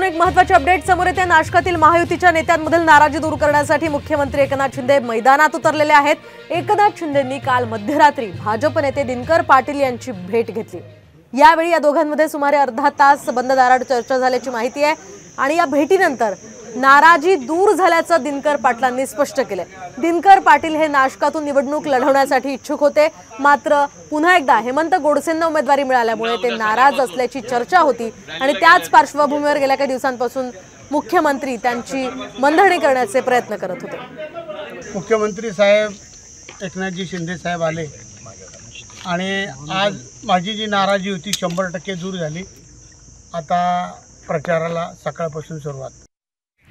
एक महत्त्वाची अपडेट समोर येते। नाशकातील महायुतीच्या नेत्यांमधील नाराजी दूर करण्यासाठी मुख्यमंत्री एकनाथ शिंदे मैदानात उतरलेले आहेत। एकनाथ शिंदेंनी काल मध्यरात्री भाजप नेते दिनकर पाटील यांची भेट घेतली। यावेळी या दोघांमध्ये सुमारे अर्धा तास बंद दारात चर्चा झाल्याची माहिती आहे आणि या भेटीनंतर नाराजी दूर झाल्याचं दिनकर पाटलांनी स्पष्ट केले। दिनकर पाटील हे नाशकातून निवडणूक लढवण्यासाठी इच्छुक होते, मात्र पुन्हा एकदा हेमंत गोडसेंना उमेदवारी मिळाल्यामुळे ते नाराज असल्याची चर्चा होती आणि त्याच पार्श्वभूमीवर गेल्या काही दिवसांपासून मुख्यमंत्री त्यांची मनधरणी करण्याचे प्रयत्न करत होते। मुख्यमंत्री साहेब एकनाथजी शिंदे साहेब आले आणि आज माझी जी नाराजी होती 100% दूर झाली। आता प्रचाराला सकाळपासून सुरुवात।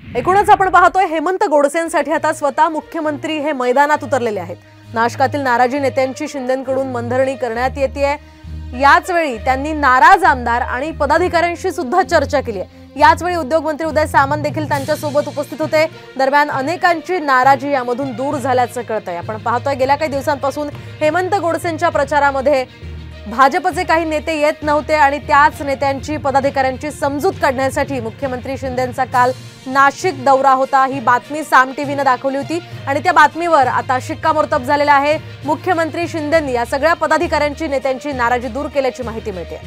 एकूणच आपण पाहतोय हेमंत गोडसेंसाठी आता स्वतः मुख्यमंत्री हे मैदानात उतरलेले आहेत। नाशकातील नाराजी नेत्यांची शिंदेंकडून मनधरणी करण्यात येतेय। याच वेळी त्यांनी नाराज आमदार आणि पदाधिकाऱ्यांशी सुद्धा चर्चा केली आहे। याच वेळी उद्योगमंत्री उदय सामंत देखील त्यांच्या सोबत उपस्थित होते। दरम्यान अनेकांची नाराजी यामधून दूर झाल्याचं कळतंय। आपण पाहतोय गेल्या काही दिवसांपासून हेमंत गोडसेंच्या प्रचारामध्ये भाजपचे काही नेते येत नव्हते आणि त्याच नेत्यांची पदाधिकाऱ्यांची समजूत काढण्यासाठी मुख्यमंत्री शिंदेंचा काल नाशिक दौरा होता। ही बातमी साम टीव्हीने दाखवली होती आणि त्या बातमीवर आता शिक्कामोर्तब झालेला आहे। मुख्यमंत्री शिंदेंनी या सगळ्या पदाधिकाऱ्यांची नेत्यांची नाराजी दूर केल्याची माहिती मिळते।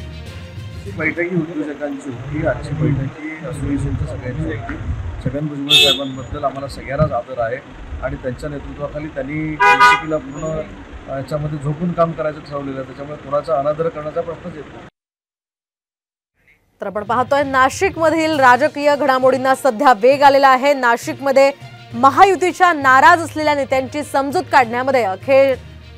बैठकी उद्योजकांची होती, आजची बैठकी असोसिएशनच्या सगळ्यांची होती। छगन भुजबळ साहेबांबद्दल आम्हाला सगळ्यांनाच आदर आहे आणि त्यांच्या नेतृत्वाखाली त्यांनी निवडणुकीला पूर्ण याच्यामध्ये झोपून काम करायचं ठरवलेलं आहे, त्याच्यामुळे कोणाचा अनादर करण्याचा प्रश्नच येत नाही। तर आपण पाहतोय नाशिकमधील राजकीय घडामोडींना सध्या वेग आलेला आहे। नाशिकमध्ये महायुतीच्या नाराज असलेल्या नेत्यांची समजूत काढण्यामध्ये अखेर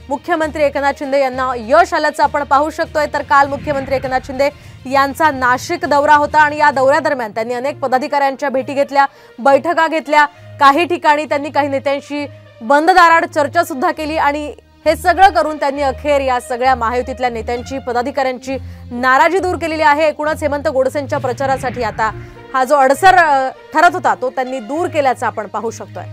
मुख्यमंत्री एकनाथ शिंदे यांना यश आल्याचं आपण पाहू शकतोय। तर काल मुख्यमंत्री एकनाथ शिंदे यांचा नाशिक दौरा होता आणि या दौऱ्यादरम्यान त्यांनी अनेक पदाधिकाऱ्यांच्या भेटी घेतल्या, बैठका घेतल्या। काही ठिकाणी त्यांनी काही नेत्यांशी बंद दारात चर्चा सुद्धा केली आणि हे सगळं करून त्यांनी अखेर या सगळ्या महायुतीतल्या नेत्यांची पदाधिकाऱ्यांची नाराजी दूर केलेली आहे। एकूणच हेमंत गोडसेंच्या प्रचारासाठी आता हा जो अडसर ठरत होता तो त्यांनी दूर केल्याचं आपण पाहू शकतोय।